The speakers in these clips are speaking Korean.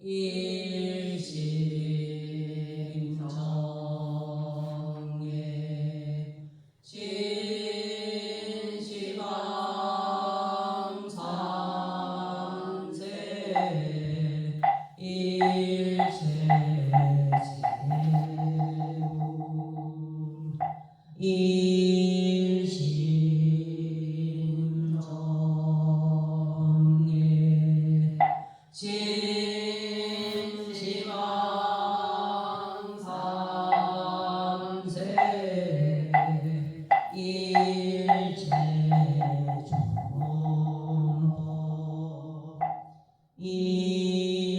일심정예 진시방산세 일체제무 일심정예 진시방산세 일체존법 일심정예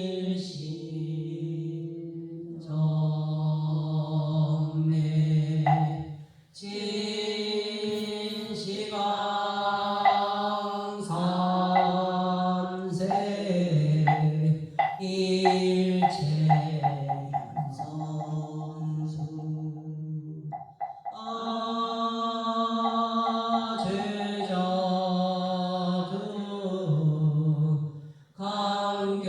진시방산세 일체현성수 제자두 강경선자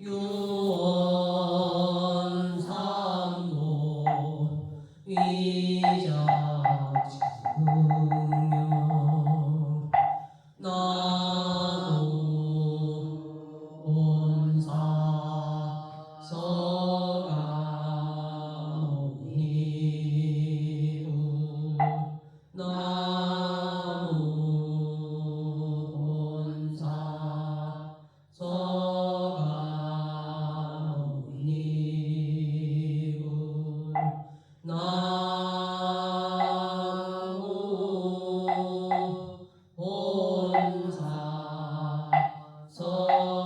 유원삼보 위작증명 나무 온사 서가모니부 나무 온사 서가모니부 나무 온사 서가모니부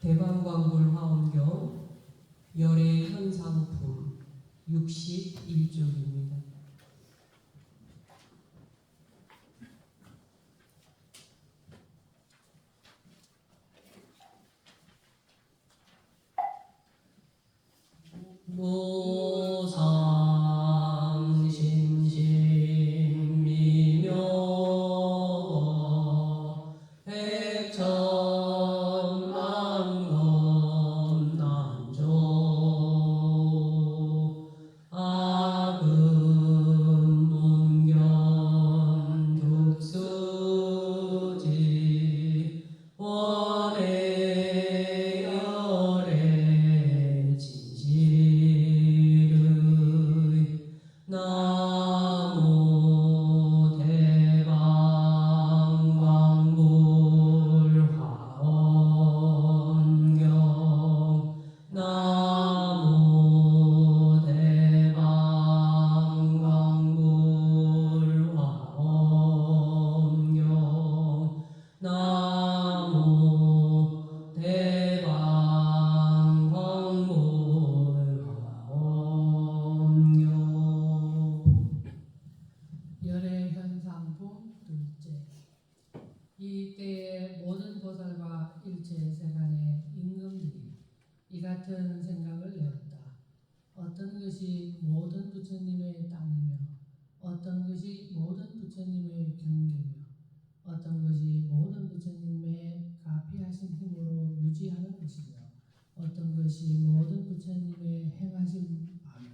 대방광불 화엄경 열의 현상품 61쪽입니다. 무상심심미묘 백천만검난조 아금문견죽수지 원해열의 진실의 나무 대방광불 화엄경 나무 대방광불 화엄경 나무 대방광불 화엄경 열의 현상품 둘째. 이때의 모든 보살과 일체 세간의 임금들이 이 같은 생각을 내었다. 어떤 것이 모든 부처님의 땅이며 어떤 것이 모든 부처님의 경계며 어떤 것이 모든 부처님의 가피하신 힘으로 유지하는 것이며 어떤 것이 모든 부처님의 행하신 바며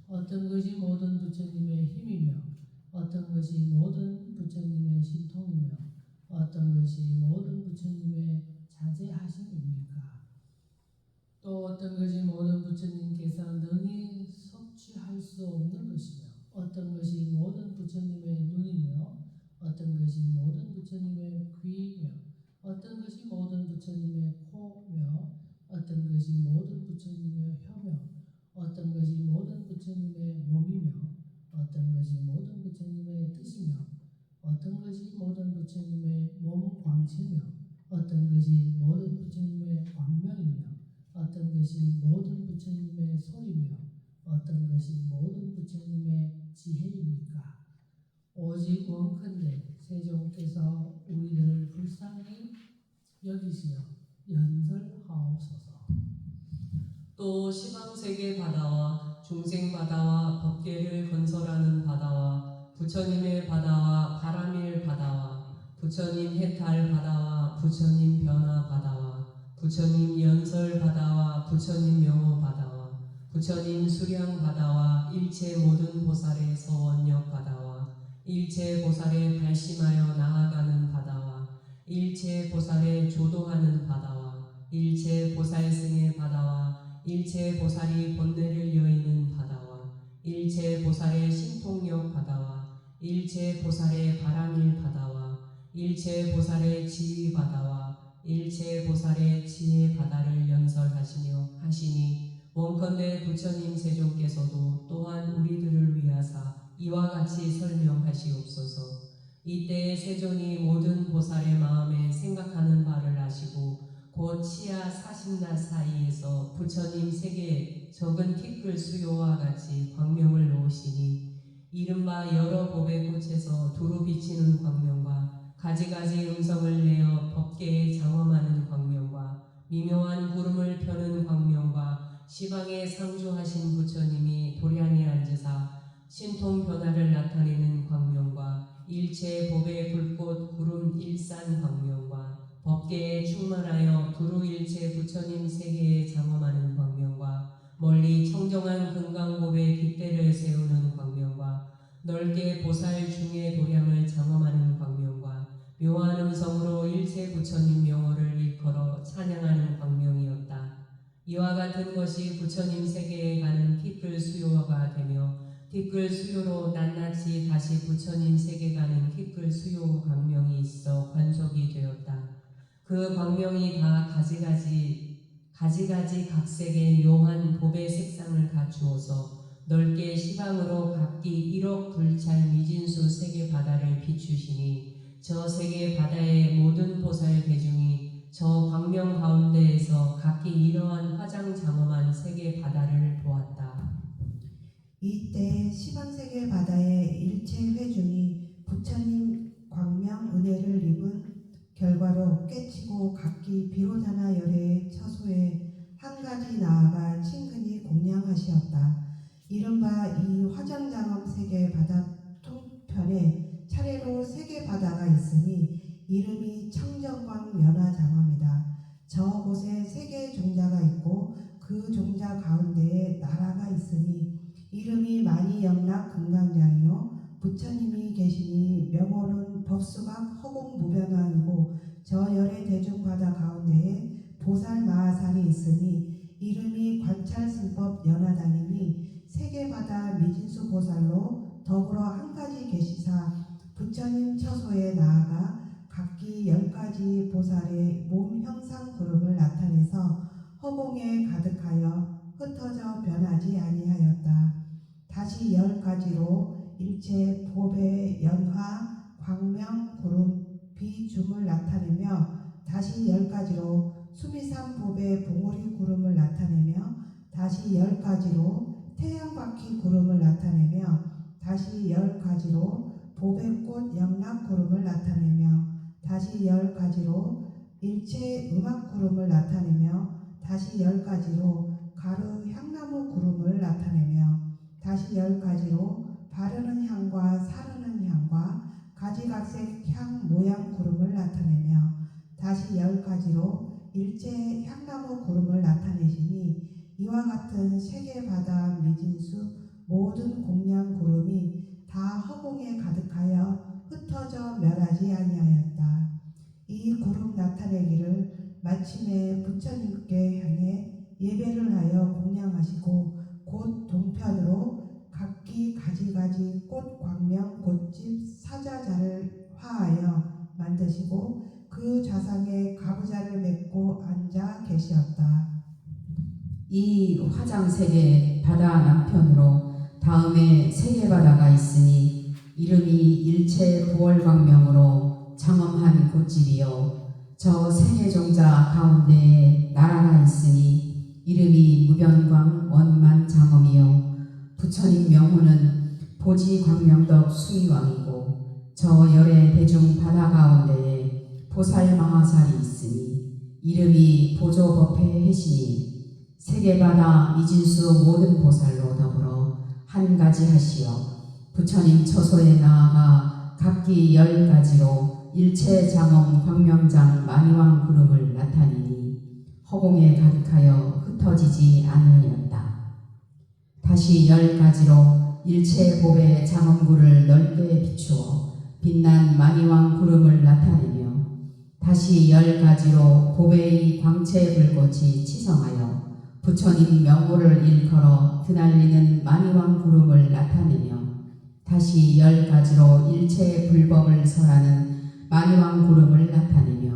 어떤 것이 모든 부처님의 힘이며 어떤 것이 모든 부처님의 신통이며 어떤 것이 모든 부처님의 자제하심입니까? 또 어떤 것이 모든 부처님께서 능히 섭취할 수 없는 것이며 어떤 것이 모든 부처님의 눈이며 어떤 것이 모든 부처님의 귀며 어떤 것이 모든 부처님의 코며 어떤 것이 모든 부처님의 혀며 어떤 것이 모든 부처님의 몸이며 어떤 것이 모든 부처님의 뜻이며 어떤 것이 모든 부처님의 몸 광채며 어떤 것이 모든 부처님의 광명이며 어떤 것이 모든 부처님의 소리며 어떤 것이 모든 부처님의 지혜입니까? 오직 원컨대 주께서 우리들을 불쌍히 여기시어 연설하옵소서. 또 시방세계 바다와 중생바다와 법계를 건설하는 바다와 부처님의 바다와 바라밀 바다와 부처님 해탈 바다와 부처님 변화 바다와 부처님 연설 바다와 부처님 명호 바다와 부처님 수량 바다와 일체 모든 보살의 서원력 바다와 일체 보살의 발심하여 나아가는 바다와 일체 보살의 조도하는 바다와 일체 보살승의 바다와 일체 보살이 본래를 여의는 바다와 일체 보살의 신통력 바다와 일체 보살의 바라밀 바다와 일체 보살의 지위 바다와 일체 보살의 지혜 바다를 연설하시며 하시니 원컨대 부처님 세존께서도 또한 우리들을 위하사 이와 같이 설명하시옵소서. 이때에 세존이 모든 보살의 마음에 생각하는 바를 아시고 곧 치아 40날 사이에서 부처님 세계에 적은 티끌 수요와 같이 광명을 놓으시니 이른바 여러 법의 꽃에서 두루 비치는 광명과 가지가지 음성을 내어 법계에 장엄하는 광명과 미묘한 구름을 펴는 광명과 시방에 상주하신 부처님이 도량에 앉으사 신통 변화를 나타내는 광명과 일체 법의 불꽃 구름 일산 광명과 법계에 충만하여 두루 일체 부처님 세계에 장엄하는 광명과 멀리 청정한 금강법의 깃대를 세우는 광명과 넓게 보살 중의 도량을 장엄하는 광명과 묘한 음성으로 일체 부처님 명호를 일컬어 찬양하는 광명이었다. 이와 같은 것이 부처님 세계에 가는 티끌 수요가 되며 티끌 수요로 낱낱이 다시 부처님 세계 가는 티끌 수요 광명이 있어 관속이 되었다. 그 광명이 다 가지가지 각색의 묘한 법의 색상을 갖추어서 넓게 시방으로 각기 1억 불찰 미진수 세계 바다를 비추시니 저 세계 바다의 모든 보살 대중이 저 광명 가운데에서 각기 이러한 화장 장엄한 세계 바다를 보았다. 이때 시방세계 바다의 일체 회중이 부처님 광명 은혜를 입은 결과로 깨치고 각기 비로자나 열의 처소에 한 가지 나아가 친근히 공양하시었다. 이른바 이 화장장엄 세계 바다 통편에 차례로 세계 바다가 있으니 이름이 청정광 연화장엄이다. 저곳에 세계 종자가 있고 그 종자 가운데에 나라가 있으니 이름이 만이영락 금강장이요 부처님이 계시니 명호는 법수각 허공무변왕이고 저 열의 대중바다 가운데에 보살마하살이 있으니 이름이 관찰승법 연화당이니 세계바다 미진수 보살로 더불어 한 가지 계시사 부처님 처소에 나아가 각기 10가지 보살의 몸 형상 그룹을 나타내서 허공에 가득하여 흩어져 변하지 아니하였다. 다시 10가지로 일체 법의 연화, 광명, 구름, 비줌을 나타내며 다시 10가지로 수미산 법의 봉우리 구름을 나타내며 다시 10가지로 태양바퀴 구름을 나타내며 다시 10가지로 법의 꽃 영락 구름을 나타내며 다시 10가지로 일체 음악 구름을 나타내며 다시 10가지로 가루 향나무 구름을 나타내며 다시 10가지로 바르는 향과 사르는 향과 가지각색 향 모양 구름을 나타내며 다시 10가지로 일체 향나무 구름을 나타내시니 이와 같은 세계바다 미진수 모든 공양 구름이 다 허공에 가득하여 흩어져 멸하지 아니하였다. 이 구름 나타내기를 마침에 부처님께 향해 예배를 하여 공양하시고 곧 동편으로 각기 가지가지 꽃 광명 꽃집 사자자를 화하여 만드시고 그 좌상에 가부자를 맺고 앉아 계시었다. 이 화장세계 바다 남편으로 다음에 세계바다가 있으니 이름이 일체 부월광명으로 장엄한 꽃집이요 저 세계종자 가운데에 나라가 있으니 이름이 무변광 원만장엄이요 부처님 명호는 보지광명덕 수의왕이고 저 열의 대중 바다 가운데에 보살 마하살이 있으니 이름이 보조법회 해시니 세계바다 미진수 모든 보살로 더불어 한 가지 하시어 부처님 처소에 나아가 각기 10가지로 일체 장엄 광명장 만이왕 구름을 나타내니 허공에 가득하여 흩어지지 아니하였다. 다시 10가지로 일체 보배 장엄구를 넓게 비추어 빛난 만이왕 구름을 나타내며 다시 10가지로 보배의 광채 불꽃이 치성하여 부처님 명호를 일컬어 드날리는 만이왕 구름을 나타내며 다시 10가지로 일체 불법을 설하는 만이왕 구름을 나타내며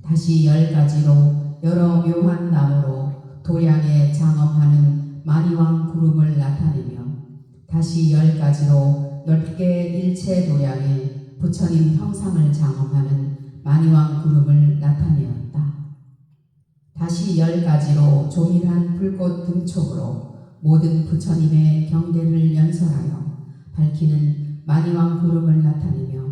다시 10가지로 여러 묘한 나무로 도량에 장엄하는 만이왕 구름을 나타내며 다시 10가지로 넓게 일체 도량에 부처님 형상을 장엄하는 만이왕 구름을 나타내었다. 다시 10가지로 조밀한 불꽃 등촉으로 모든 부처님의 경대를 연설하여 밝히는 만이왕 구름을 나타내며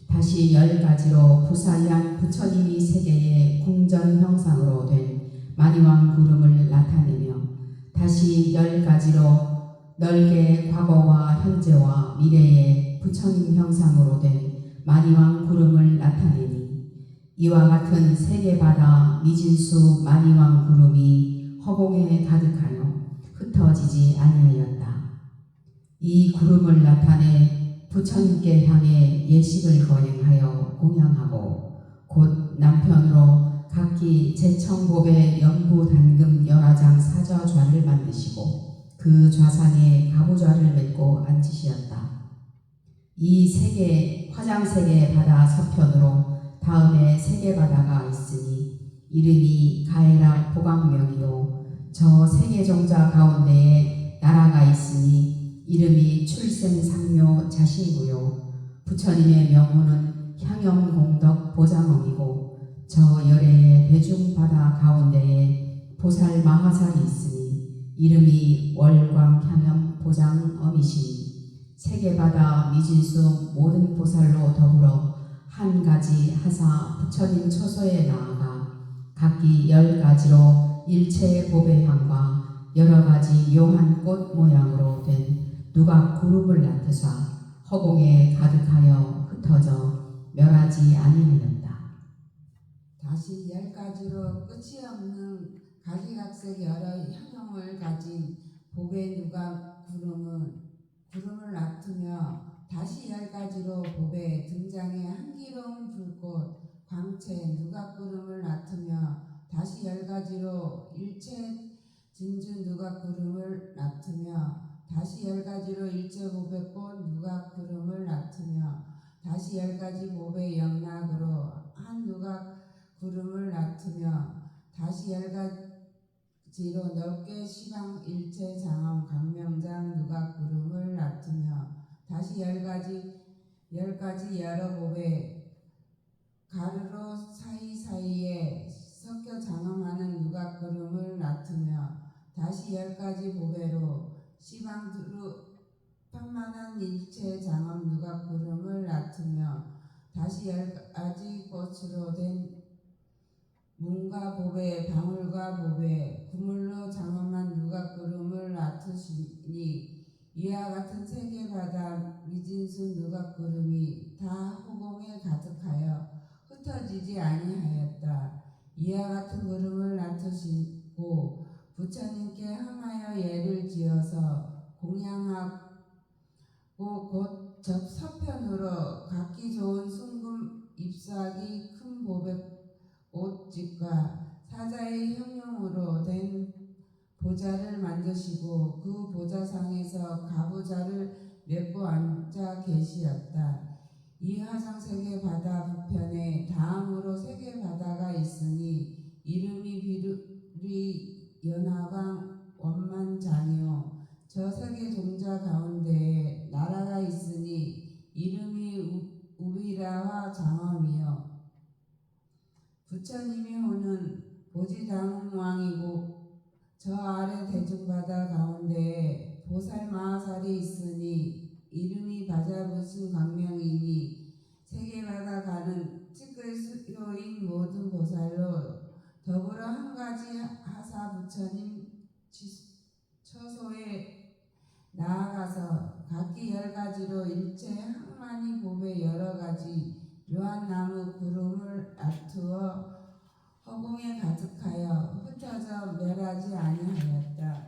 다시 10가지로 부사이한 부처님이 세계의 궁전 형상으로 된 만이왕 구름을 나타내며 다시 10가지로 넓게 과거와 현재와 미래의 부처님 형상으로 된 만이왕 구름을 나타내니 이와 같은 세계바다 미진수 만이왕 구름이 허공에 가득하여 흩어지지 아니하였다. 이 구름을 나타내 부처님께 향해 예식을 거행하여 공양하고 곧 남편으로 각기 제청법의 연부 단금 열화장 사저좌를 만드시고 그 좌상에 가부좌를 맺고 앉으시었다. 이 세계 화장세계 바다 서편으로 다음에 세계바다가 있으니 이름이 가해락 보강명이요 저 세계종자 가운데에 나라가 있으니 이름이 출생상묘 자신이고요 부처님의 명호는 향염공덕 보장엄이고 저 열애의 대중바다 가운데에 보살 마하살이 있으니 이름이 월광향염 보장엄이시니 세계바다 미진수 모든 보살로 더불어 한 가지 하사 부처님 처소에 나아가 각기 10가지로 일체 보배향과 여러 가지 묘한 꽃 모양으로 된 누각 구름을 나트사 허공에 가득하여 흩어져 멸하지 아니하였다. 다시 10가지로 끝이 없는 각기각색 여러 형용을 가진 보배 누각 구름을 나트며 다시 10가지로 보배 등장에 향기로운 불꽃 광채 누각구름을 나트며 다시 10가지로 일체 진주 누각구름을 나트며 다시 10가지로 일체 보배꽃 누각구름을 나트며 다시 10가지 보배 영락으로 한 누각구름을 나트며 다시 10가지로 넓게 시방 일체 장엄 광명장 누각구름을 나트며 다시 10가지 여러 보배 가르로 사이사이에 섞여 장엄하는 누각구름을 나트며 다시 10가지 보배로 시방두루 판만한 일체 장엄 누각구름을 나트며 다시 10가지 꽃으로 된 문과 보배 방울과 보배 구물로 장엄한 누각구름을 나트시니 이와 같은 세계바다 미진수 누각구름이 다 허공에 가득하여 흩어지지 아니하였다. 이와 같은 구름을 나트시고 부처님께 항하여 예를 지어서 공양하고 곧 접서편으로 각기 좋은 순금 잎사귀 큰 보배꽃집과 사자의 형용으로 된 보좌를 만드시고 그 보좌상에서 가부좌를 맺고 앉아 계시었다. 이 화성세계 바다 북편에 다음으로 세계 바다가 있으니 이름이 비루리 연화방 원만장이요 저 세계 종자 가운데에 나라가 있으니 이름이 우비라와 장엄이요 부처님이 호는 보지다문왕이고 저 아래 대중바다 가운데에 보살 마하살이 있으니 이름이 바자부신 광명이니 세계마다 가는 직계 수요인 모든 보살로 더불어 한 가지 하사 부처님 처소에 나아가서 각기 10가지로 일체 항만이 곱의 여러 가지 묘한 나무 구름을 앞두어 허공에 가득하여 흩어져 멸하지 아니하였다.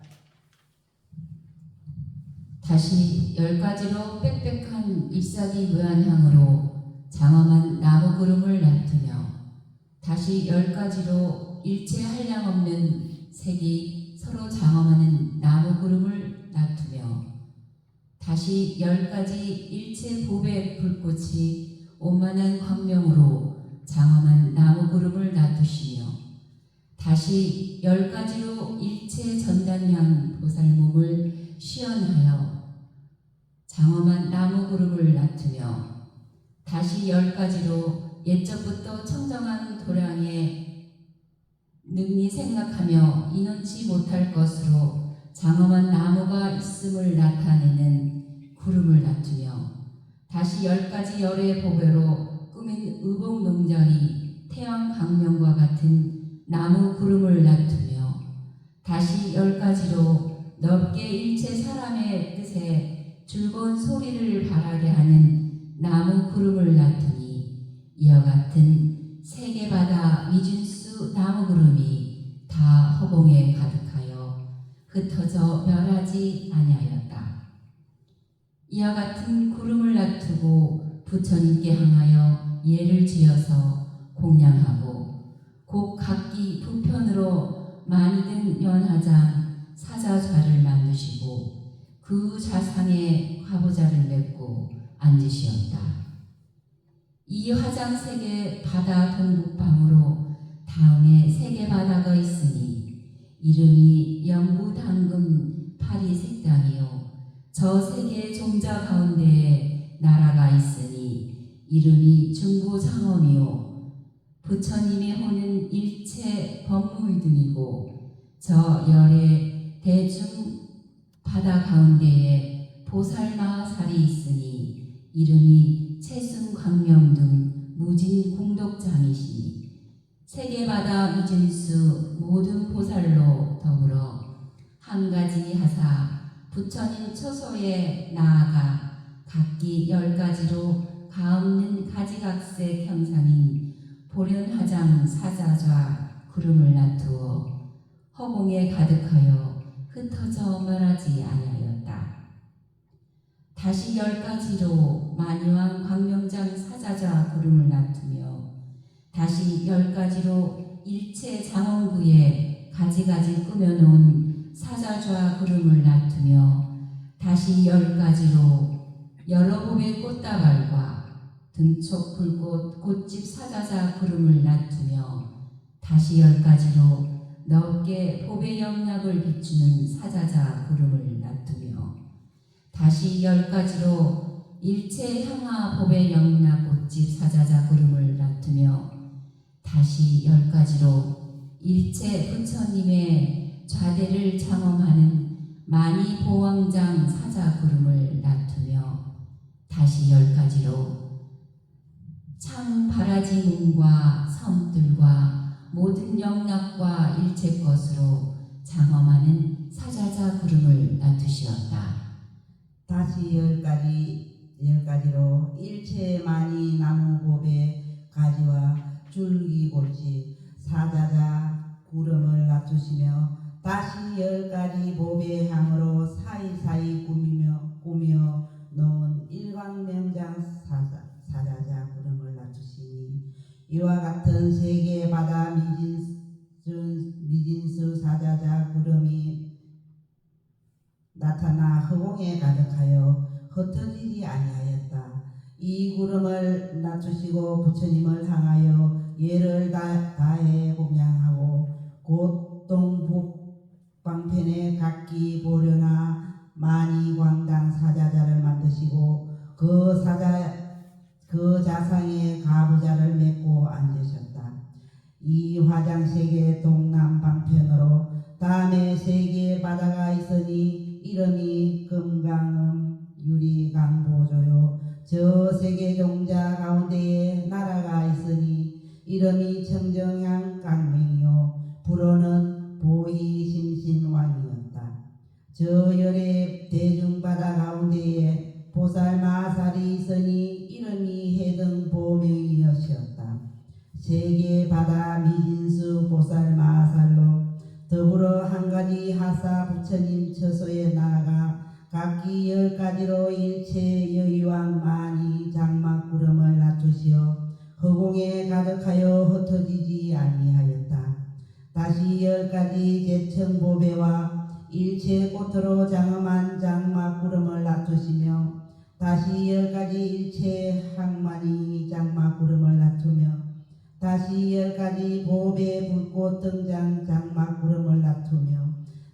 다시 10가지로 빽빽한 잎사귀 무한향으로 장엄한 나무 구름을 놔두며 다시 10가지로 일체 한량없는 색이 서로 장엄하는 나무 구름을 놔두며 다시 10가지 일체 보배 불꽃이 온만한 광명으로 장엄한 나무 구름을 놔두시며 다시 10가지로 일체 전단향 보살몸을 시연하여 장엄한 나무 구름을 놔두며 다시 10가지로 옛적부터 청정한 도량에 능히 생각하며 인원치 못할 것으로 장엄한 나무가 있음을 나타내는 구름을 놔두며 다시 10가지 열의 보배로 꾸민 의복농전이 태양 강명과 같은 나무 구름을 놔두며 다시 10가지로 넓게 일체 사람의 뜻에 즐거운 소리를 바라게 하는 나무 구름을 놔두니 이와 같은 세계바다 미진수 나무 구름이 다 허공에 가득하여 흩어져 멸하지 아니하였다. 이와 같은 구름을 놔두고 부처님께 향하여 예를 지어서 공양하고 곧 각기 부편으로 많이 든 연화장 사자좌를 만드시고 그 좌상에 화보자를 맺고 앉으시었다. 이 화장 세계 바다 동북방으로 다음에 세계 바다가 있으니 이름이 연부당금 파리색당이요 저 세계 종자 가운데에 나라가 있으니 이름이 중부장엄이요 부처님의 호는 일체 법무이등이고 저 열의 대중 바다 가운데에 보살마살이 있으니 이름이 채순광명 등 무진 공덕장이시니 세계바다 미진수 모든 보살로 더불어 한 가지 하사 부처님 처소에 나아가 각기 10가지로 가없는 가지각색 형상인 보련화장 사자좌 구름을 놔두어 허공에 가득하여 흩어져 멸하지 아니하였다. 다시 10가지로 만유한 광명장 사자좌 구름을 놔두며 다시 10가지로 일체 장원구에 가지가지 꾸며놓은 사자좌 구름을 놔두며 다시 10가지로 여러 봄의 꽃다발과 등촉 불꽃 꽃집 사자자 구름을 놔두며 다시 10가지로 넓게 봄의 영락을 비추는 사자자 구름을 놔두며 다시 10가지로 일체 향화 봄의 영락 꽃집 사자자 구름을 놔두며 다시 10가지로 일체 부처님의 좌대를 장엄하는 많이 보왕장 사자 구름을 놔두며 다시 10가지로 참 바라지 문과 섬들과 모든 영락과 일체 것으로 장엄하는 사자자 구름을 놔두시었다. 다시 10가지로 일체 많이 나무봅의 가지와 줄기꽃이 사자자 구름을 놔두시며 다시 10가지 봅의 향으로 사이사이 꾸며 놓은 일광명장 사자자 구름을 놔두시니 이와 같은 세계 바다 미진수 사자자 구름이 나타나 허공에 가득하여 흩어지지 아니하였다. 이 구름을 낮추시고 부처님을 향하여 예를 다해 공양하고 곧 동북방편에 각기 보려나 많이 광당 사자자를 만드시고 그 자상에 가부자를 맺고 앉으셨다. 이 화장세계 동남방편으로 다음에 세계 바다가 있으니 이름이 금강음 유리강보조요 저 세계 종자 가운데에 나라가 있으니 이름이 청정향 강명이요 불어는 보이심신왕이었다. 저 열의 대중바다 가운데에 보살마살이 있으니 이름이 해등보명이었다. 세계 바다 미진수 보살마살로 더불어 한 가지 하사 부처님 처소에 나아가 각기 10가지로 일체 여의왕 만이 장막구름을 놔두시어 허공에 가득하여 흩어지지 아니하였다. 다시 10가지 제청보배와 일체 꽃으로 장엄한 장막구름을 놔두시며 다시 10가지 일체 항만이 장막구름을 놔두며 다시 10가지 보배 불꽃 등장 장막구름을 놔두며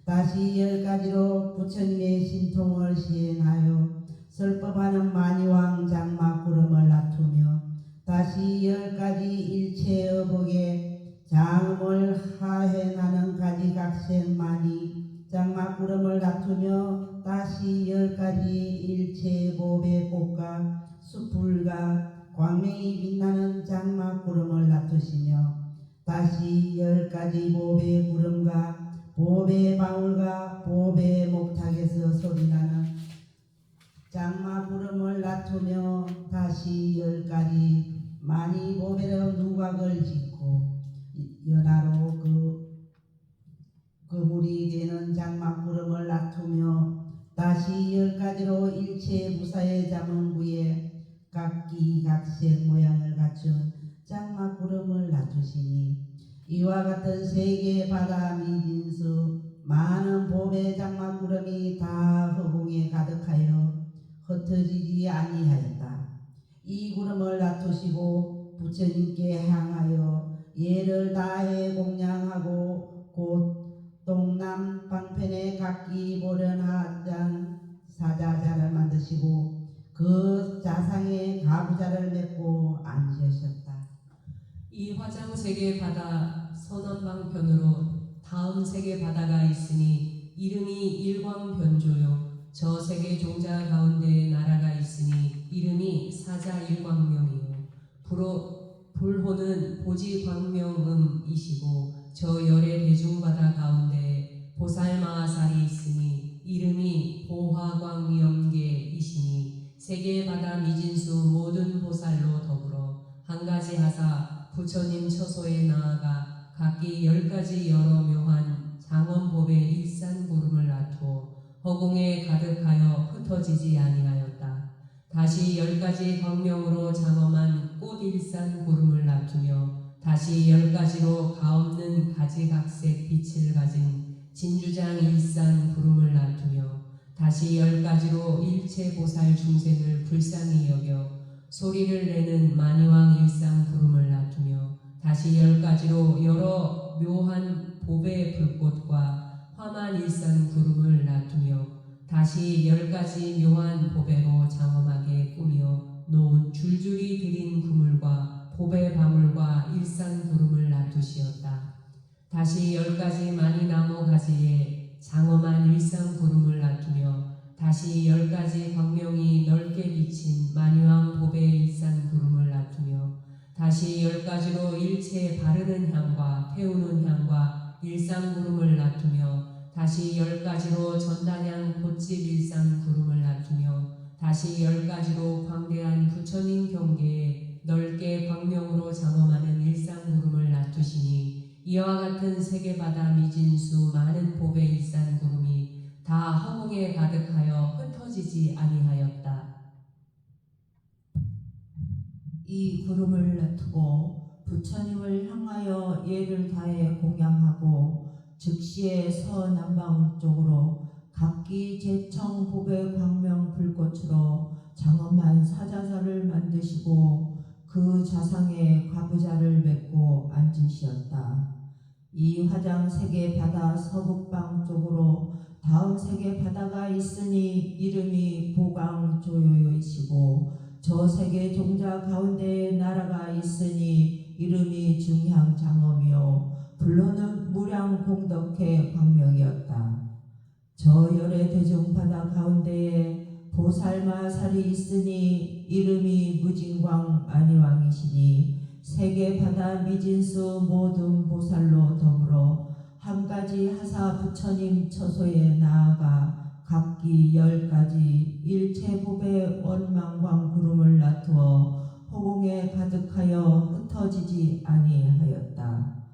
다시 10가지로 부처님의 신통을 시행하여 설법하는 만이왕 장막구름을 놔두며 다시 10가지 일체 어복에 장음을 하행하는 가지각생만이 장막구름을 놔두며 다시 10가지 일체 보배 꽃과 숯불과 광명이 빛나는 장막구름을 놔두시며 다시 10가지 보배 구름과 보배 방울과 보배 목탁에서 소리나는 장막구름을 놔두며 다시 10가지 많이 보배로 누각을 짓고 연하로 그물이 되는 장막구름을 놔두며 다시 10가지로 일체 무사의 자문부에 각기 각색 모양을 갖춘 장막구름을 놔두시니 이와 같은 세계 바다 미진수 많은 보배 장막구름이 다 허공에 가득하여 흩어지지 아니하였다. 이 구름을 놔두시고 부처님께 향하여 예를 다해 공양하고 곧 동남 방편에 각기 보련하장 사자자를 만드시고 그 자상에 가부자를 맺고 앉으셨다. 이 화장 세계 바다 서남방편으로 다음 세계 바다가 있으니 이름이 일광변조요 저 세계 종자 가운데 나라가 있으니 이름이 사자일광명이요 불호는 보지광명음이시고 저 열의 대중바다 가운데 보살마살이 있으니 이름이 보화광염계이시니 세계 바다 미진수 모든 보살로 더불어 한 가지 하사 부처님 처소에 나아가 각기 10가지 여러 묘한 장엄법의 일산구름을 놔두어 허공에 가득하여 흩어지지 아니하였다. 다시 10가지 광명으로 장엄한 꽃일산구름을 놔두며 다시 10가지로 가없는 가지각색 빛을 가진 진주장 일산구름을 놔두며 다시 10가지로 일체 보살 중생을 불쌍히 여겨 소리를 내는 만이왕 일상구름을 놔두며 다시 10가지로 여러 묘한 보배 불꽃과 화만 일산구름을 놔두며 다시 10가지 묘한 보배로 장엄하게 꾸며 놓은 줄줄이 들인 그물과 보배 방울과 일산구름을 놔두시었다. 다시 10가지 만이나무 가지에 장엄한 일상구름을 놔두며 다시 10가지 광명이 넓게 비친 만유왕 보배 일산구름을 놔두며 다시 10가지로 일체 바르는 향과 태우는 향과 일상구름을 놔두며 다시 10가지로 전단향 꽃집 일상구름을 놔두며 다시 10가지로 광대한 부처님 경계에 넓게 광명으로 장엄하는 일상구름을 놔두시니 이와 같은 세계바다 미진수 많은 보배 일산구름이 다 허공에 가득하여 흩어지지 아니하였다. 이 구름을 놔두고 부처님을 향하여 예를 다해 공양하고 즉시의 서남방 쪽으로 각기 제청 보배 광명 불꽃으로 장엄한 사자자를 만드시고 그 자상에 가부자를 맺고 앉으시었다. 이 화장 세계 바다 서북방 쪽으로 다음 세계 바다가 있으니 이름이 보광조요이시고 저 세계 종자 가운데에 나라가 있으니 이름이 중향장엄이요 불로는 무량공덕회 광명이었다. 저 열의 대중바다 가운데에 보살마살이 있으니 이름이 무진광 안희왕이시니 세계 바다 미진수 모든 보살로 더불어 한 가지 하사 부처님 처소에 나아가 각기 10가지 일체법의 원망광 구름을 나투어 허공에 가득하여 흩어지지 아니하였다.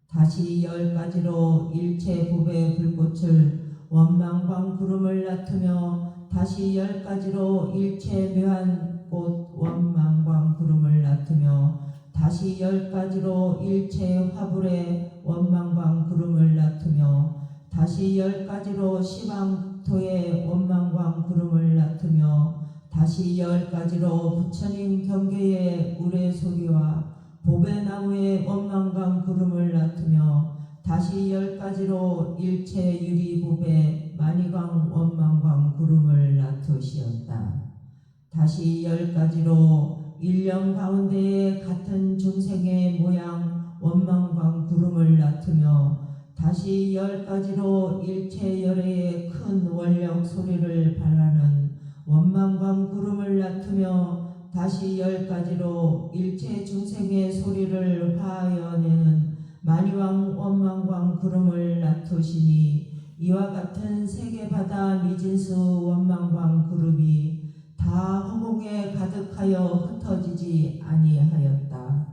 다시 10가지로 일체법의 불꽃을 원망광 구름을 나투며 다시 10가지로 일체 묘한 꽃 원망광 구름을 나투며 다시 10가지로 일체 화불에 원망광 구름을 나투며 다시 10가지로 시방토에 원망광 구름을 나투며 다시 10가지로 부처님 경계에 우레소리와 보배나무에 원망광 구름을 나투며 다시 10가지로 일체 유리보배 만이광 원망광 구름을 나투시었다. 다시 10가지로 일령 가운데에 같은 중생의 모양 원망광 구름을 나투며 다시 10가지로 일체 열애의 큰 원력 소리를 발하는 원망광 구름을 나투며 다시 10가지로 일체 중생의 소리를 화하여내는 만이왕 원망광 구름을 나투시니 이와 같은 세계바다 미진수 원망광 구름이 다 허공에 가득하여 흩어지지 아니하였다.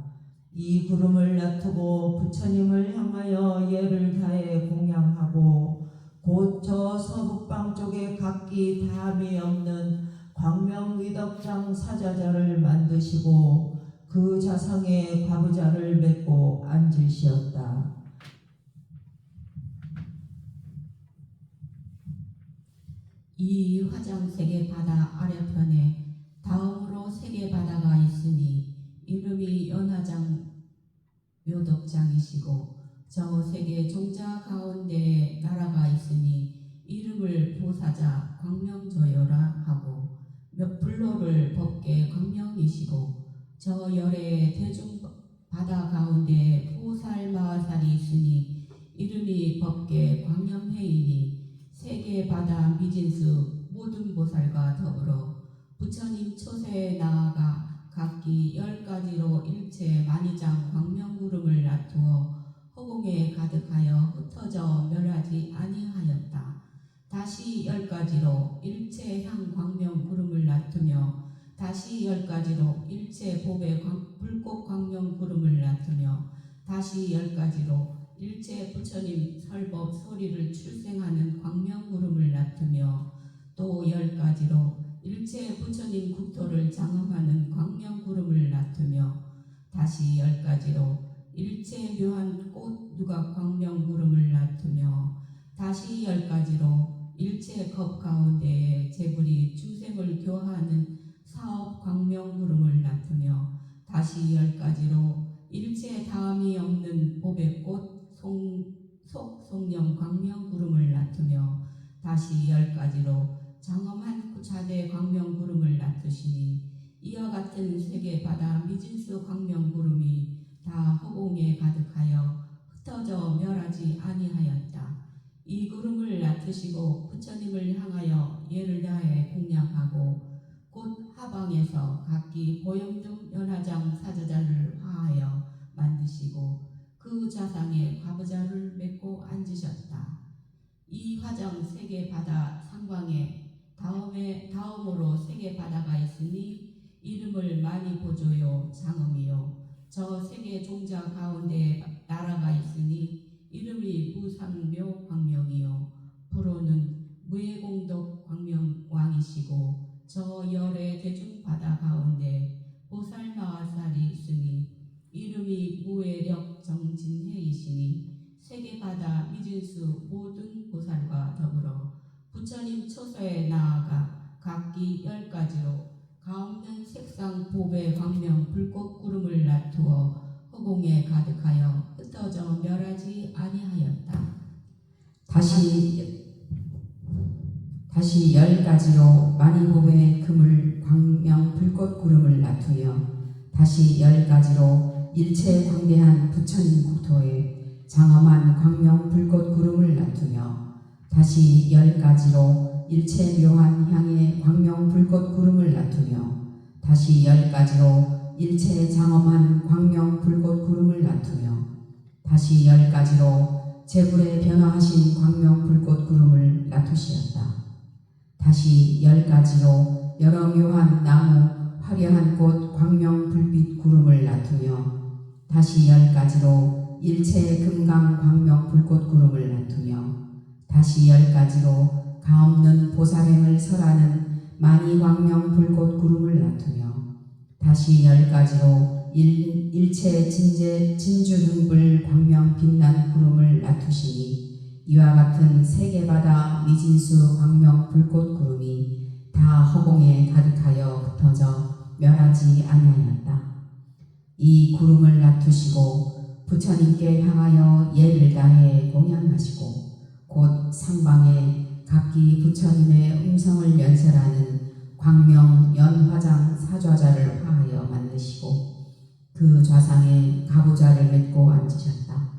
이 구름을 나투고 부처님을 향하여 예를 다해 공양하고 곧 저 서북방 쪽에 각기 다함이 없는 광명위덕장 사자자를 만드시고 그 자상에 과부자를 맺고 앉으시었다. 이 화장세계 바다 아래편에 다음으로 세계 바다가 있으니 이름이 연화장 묘덕장이시고 저 세계 종자 가운데에 나라가 있으니 이름을 보사자 광명조요라 하고 불로를 법계 광명이시고 저 열의 대중 바다 가운데 보살마살이 있으니 이름이 법계 광명회이니 세계 바다 미진수 모든 보살과 더불어 부처님 초세에 나아가 각기 10가지로 일체 만이장 광명구름을 나투어 허공에 가득하여 흩어져 멸하지 아니하였다. 다시 10가지로 일체 향 광명 구름을 나투며 다시 10가지로 일체 법의 불꽃 광명 구름을 나투며 다시 10가지로 일체 부처님 설법 소리를 출생하는 광명 구름을 나투며 또 10가지로 일체 부처님 국토를 장엄하는 광명 구름을 나투며 다시 10가지로 일체 묘한 꽃 누각 광명 구름을 나투며 다시 10가지로 일체 겁 가운데에 재불이 중생을 교화하는 사업 광명 구름을 나투며 다시 10가지로 일체 다음이 없는 보배꽃 속송령 광명 구름을 나투며 다시 10가지로 장엄한 구차대 광명 구름을 나투시니 이와 같은 세계 바다 미진수 광명 구름이 다 허공에 가득하여 흩어져 멸하지 아니하였다. 이 구름을 나투시고 부처님을 향하여 예를 다해 공양하고 곧 하방에서 각기 보영중 연화장 사자자를 화하여 만드시고 그 자상에 과부자를 맺고 앉으셨다. 이 화장 세계 바다 상방에 다음으로 세계 바다가 있으니 이름을 많이 보조요 장엄이요 저 세계 종자 가운데 나라가 있으니 이름이 무상묘 광명이요 불호는 무예공덕 광명 왕이시고 저 열의 대중 바다 가운데 보살마살이 있으니 이름이 무예력 정진해이시니 세계 바다 미진수 모든 보살과 더불어 부처님 초서에 나아가 각기 10가지로 가없는 색상 보배 광명 불꽃 구름을 나투어 허공에 가득하여 흩어져 멸하지 아니하였다. 다시 10가지로 만이보배 그물 광명 불꽃 구름을 나투며 다시 10가지로 일체 광대한 부처님 국토에 장엄한 광명 불꽃 구름을 나투며 다시 10가지로 일체 묘한 향의 광명 다시 10가지로 일체 장엄한 광명 불꽃 구름을 낳으며 다시 10가지로 재불에 변화하신 광명 불꽃 구름을 낳으시었다. 다시 10가지로 여러 묘한 나무 화려한 꽃 광명 불빛 구름을 낳으며 다시 10가지로 일체 금강 광명 불꽃 구름을 낳으며 다시 10가지로 가없는 보살행을 설하는 만이 광명 불꽃 구름을 낳으며 다시 10가지로 일체 진주등불 광명 빛난 구름을 낳으시니 이와 같은 세계바다 미진수 광명 불꽃 구름이 다 허공에 가득하여 흩어져 멸하지 아니하였다. 이 구름을 낳으시고 부처님께 향하여 예를 다해 공양하시고 곧 상방에 각기 부처님의 음성을 연설하는 광명 연화장 사좌자를 화하여 만드시고 그 좌상에 가부좌를 맺고 앉으셨다.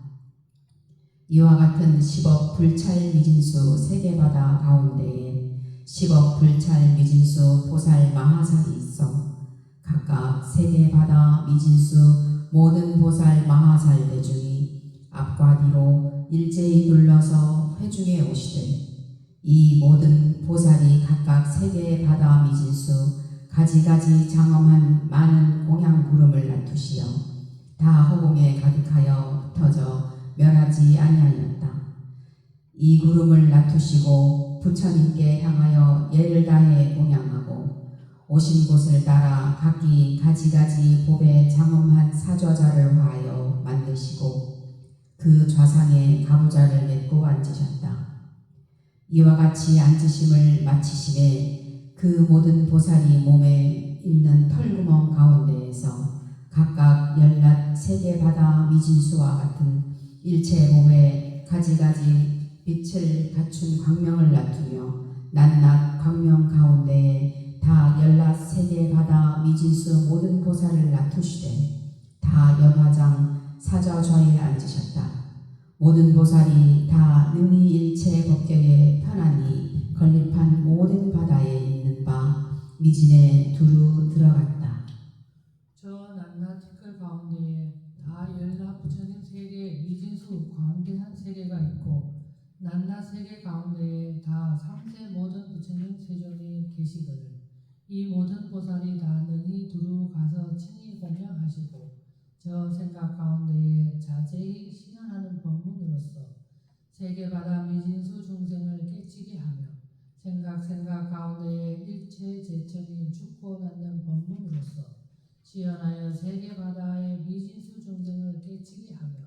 이와 같은 10억 불찰 미진수 세계바다 가운데에 10억 불찰 미진수 보살 마하살이 있어 각각 세계바다 미진수 모든 보살 마하살 대중이 앞과 뒤로 일제히 둘러서 회중에 오시되 이 모든 보살이 각각 세계의 바다 미진수 가지가지 장엄한 많은 공양 구름을 낳으시어 다 허공에 가득하여 흩어져 멸하지 아니하였다. 이 구름을 낳으시고 부처님께 향하여 예를 다해 공양하고 오신 곳을 따라 각기 가지가지 법의 장엄한 사좌자를 화하여 만드시고 그 좌상에 가부좌를 맺고 앉으셨다. 이와 같이 앉으심을 마치심에 그 모든 보살이 몸에 있는 털구멍 가운데에서 각각 열낱 세계바다 미진수와 같은 일체 몸에 가지가지 빛을 갖춘 광명을 낳으며 낱낱 광명 가운데에 다 열낱 세계바다 미진수 모든 보살을 낳으시되 다 연화장 사좌좌에 앉으셨다. 모든 보살이 다 능히 일체 법계에 편안히 건립한 모든 바다에 있는 바 미진에 두루 들어갔다. 저 낱낱 티끌 가운데에 다 열납 부처님 세계 미진수 광대한 세계가 있고 낱낱 세계 가운데에 다 삼세 모든 부처님 세존이 계시거늘 이 모든 보살이 다 능히 두루 가서 친히 공양하시고 저 생각 가운데에 자제히 신현하는 법문으로서 세계바다 미진수 중생을 깨치게 하며 생각 가운데에 일체 제천이 죽고 낳는 법문으로서 시연하여 세계바다의 미진수 중생을 깨치게 하며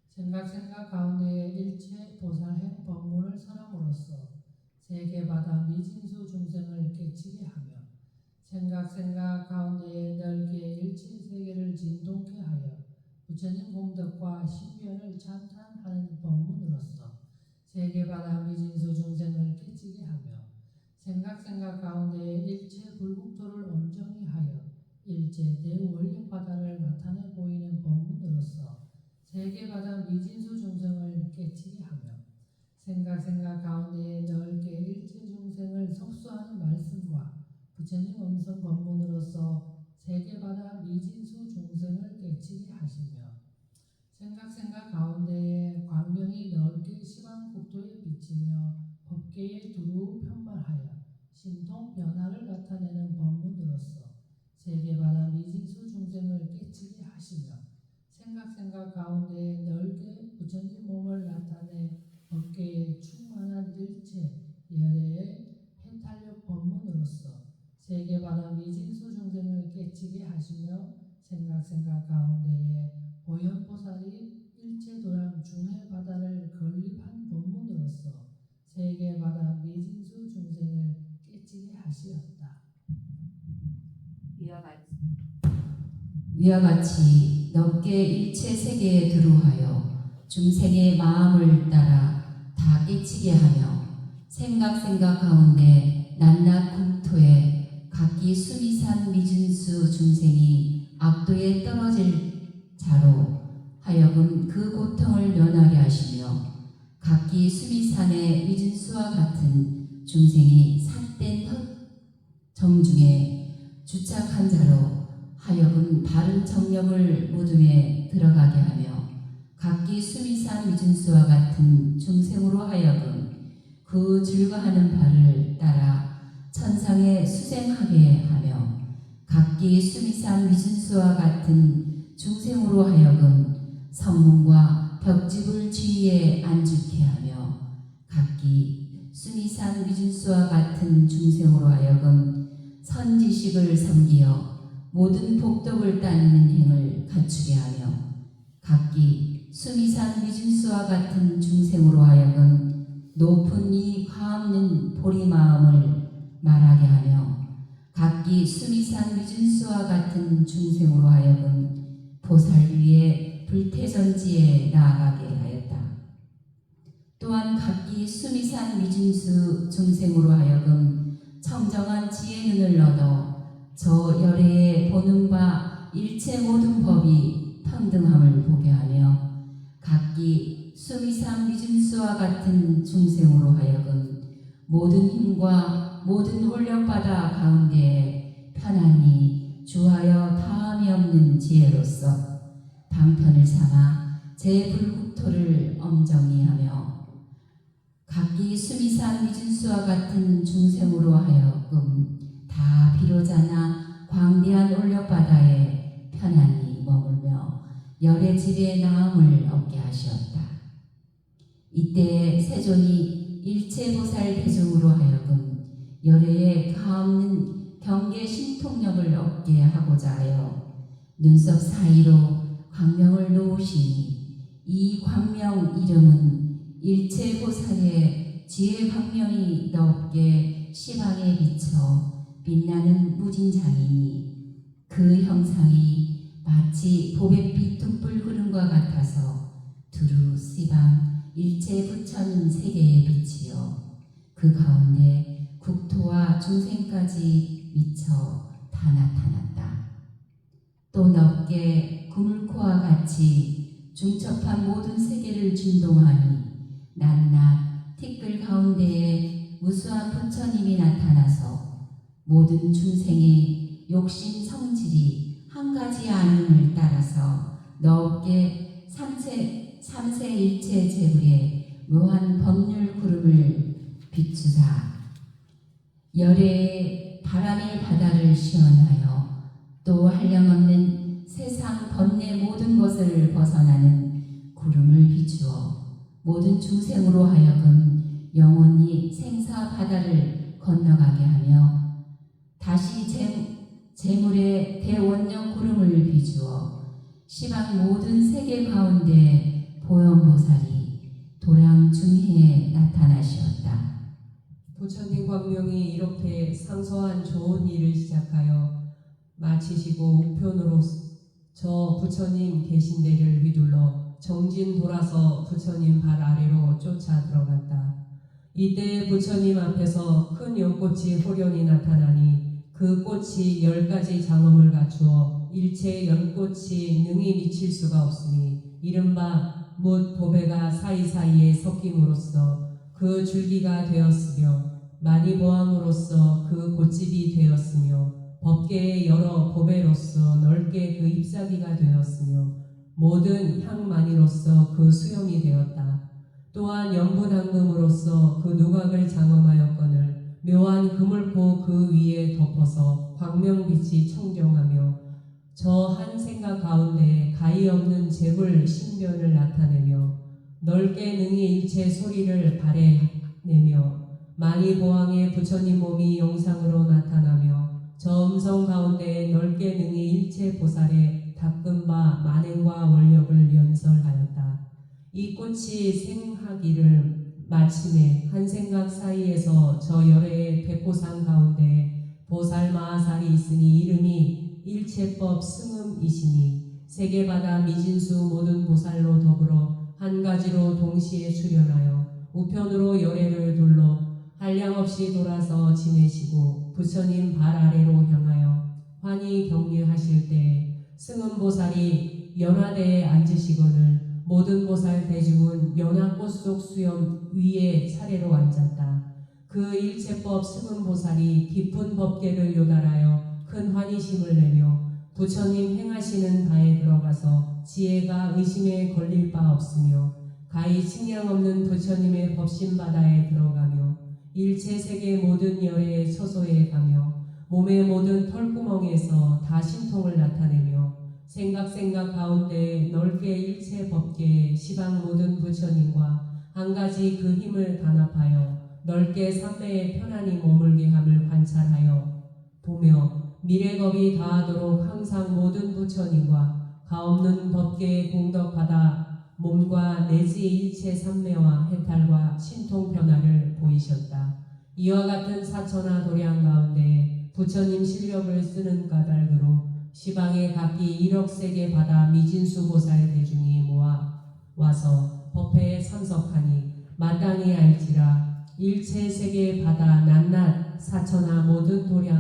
생각 가운데에 일체 보살행 법문을 설함으로써 세계바다 미진수 중생을 깨치게 하며 생각 가운데에 넓게 일체 세계를 진동케 하여 부처님 공덕과 신변을 찬탄하는 법문으로서 세계바다 미진수 중생을 깨치게 하며 생각 가운데에 일체 불국토를 온전히 하여 일체 대원력 바다를 나타내 보이는 법문으로서 세계바다 미진수 중생을 깨치게 하며 생각 가운데에 넓게 일체 중생을 속수하는 말씀과 부처님 음성 법문으로서 세계바다 미진수 중생을 깨치게 하시며 생각 가운데에 광명이 넓게 시방국토에 비치며 법계에 두루 편말하여 신통 변화를 나타내는 법문으로서 세계바다 미진수 중생을 깨치게 하시며 생각 가운데에 넓게 부처님 몸을 나타내 법계에 충만한 일체 열애의 해탈력 법문으로서 세계바다 미진수 중생을 깨치게 하시며 생각 가운데에 보현보살이 일체도량 중해바다를 건립한 법문으로서 세계바다 미진수 중생을 깨치게 하시었다. 위와 같이 넓게 일체 세계에 들어하여 중생의 마음을 따라 다 깨치게 하며 생각 가운데 낱낱 국토에 각기 수미산 미진수 중생이 악도에 떨어질 자로 하여금 그 고통을 면하게 하시며 각기 수미산의 미진수와 같은 중생이 삿된 정중에 주착한 자로 하여금 바른 정력을 모둠에 들어가게 하며 각기 수미산 미준수와 같은 중생으로 하여금 그 즐거하는 바를 따라 천상에 수생하게 하며 각기 수미산 미준수와 같은 중생으로 하여금 성문과 벽집을 지위에 안주케 하며 각기 수미산 미준수와 같은 중생으로 하여금 선지식을 섬기어 모든 복덕을 따르는 행을 갖추게 하며 각기 수미산 미준수와 같은 중생으로 하여금 높은 이 과없는 보리 마음을 말하게 하며 각기 수미산 미준수와 같은 중생으로 하여금 보살 위에 불태전지에 나아가게 하였다. 또한 각기 수미산 미준수 중생으로 하여금 청정한 지혜 눈을 얻어 저 열애에 보는 바 일체 모든 법이 평등함을 보게 하며 각기 수미산 미준수와 같은 중생으로 하여금 모든 힘과 모든 올력바다 가운데에 편안히 주하여 다함이 없는 지혜로서 방편을 삼아 제 불국토를 엄정히 하며 각기 수미산 미준수와 같은 중생으로 하여금 다 비로자나 광대한 올력바다에 편안히 머물며 열의 집에 나음을 얻게 하시었다. 이때 세존이 일체보살 대중으로 하여금 열애에 가없는 경계 신통력을 얻게 하고자 하여 눈썹 사이로 광명을 놓으시니 이 광명 이름은 일체보살의 지혜 광명이 넓게 시방에 비쳐 빛나는 무진장이니 그 형상이 마치 보랏빛 뚝불 구름과 같아서 두루 시방 일체 부처님 세계에 비치어 그 가운데 국토와 중생까지 미쳐 다 나타났다. 또 넓게 구물코와 같이 중첩한 모든 세계를 진동하니 낮낮 티끌 가운데에 무수한 부처님이 나타나서 모든 중생의 욕심 성질이 한 가지 아님을 따라서 넓게 삼세 일체 제불에 묘한 법률 구름을 비추사 열애의 바람의 바다를 시원하여 또 한량없는 세상 번뇌 모든 것을 벗어나는 구름을 비추어 모든 중생으로 하여금 영원히 생사 바다를 건너가게 하며 다시 재물의 대원력 구름을 비추어 시방 모든 세계 가운데 보현보살이 도량 중해에 나타나시었다. 부처님 광명이 이렇게 상소한 좋은 일을 시작하여 마치시고 우편으로 저 부처님 계신 데를 휘둘러 정진 돌아서 부처님 발 아래로 쫓아 들어갔다. 이때 부처님 앞에서 큰 연꽃이 호련히 나타나니 그 꽃이 10가지 장엄을 갖추어 일체 연꽃이 능히 미칠 수가 없으니 이른바 뭇 보배가 사이사이에 섞임으로써 그 줄기가 되었으며 많이 보함으로써 그 꽃집이 되었으며 법계의 여러 보배로서 넓게 그 잎사귀가 되었으며 모든 향만이로서 그 수염이 되었다. 또한 연분황금으로서 그 누각을 장엄하였거늘 묘한 그물코 그 위에 덮어서 광명빛이 청정하며 저 한 생각 가운데 가히 없는 재불 신변을 나타내며 넓게 능히 일체 소리를 발해내며 많이 보왕의 부처님 몸이 영상으로 나타나며 저 음성 가운데 넓게 능히 일체 보살의 닦은 바 만행과 원력을 연설하였다. 이 꽃이 생하기를 마침에 한 생각 사이에서 저 열애의 백보상 가운데 보살 마하살이 있으니 이름이 일체법 승음이시니 세계바다 미진수 모든 보살로 더불어 한 가지로 동시에 출현하여 우편으로 열애를 둘러 한량없이 돌아서 지내시고 부처님 발 아래로 향하여 환히 격리하실 때 승음보살이 연화대에 앉으시거늘 모든 보살 대중은 연화꽃 속 수염 위에 차례로 앉았다. 그 일체법 승음보살이 깊은 법계를 요달하여 큰 환희심을 내며 부처님 행하시는 바에 들어가서 지혜가 의심에 걸릴 바 없으며 가히 식량 없는 부처님의 법신 바다에 들어가며 일체 세계 모든 열의 처소에 가며 몸의 모든 털구멍에서 다 신통을 나타내며 생각 가운데 넓게 일체 법계의 시방 모든 부처님과 한 가지 그 힘을 단합하여 넓게 삼매에 편안히 머물게 함을 관찰하여 보며 미래겁이 다하도록 항상 모든 부처님과 가없는 법계의 공덕받아 몸과 내지 일체 삼매와 해탈과 신통 변화를 보이셨다. 이와 같은 사천하 도량 가운데 부처님 실력을 쓰는 까닭으로 시방에 각기 1억 세계 바다 미진수 보살 대중이 모아 와서 법회에 참석하니 마땅히 알지라 일체 세계 바다 낱낱 사천하 모든 도량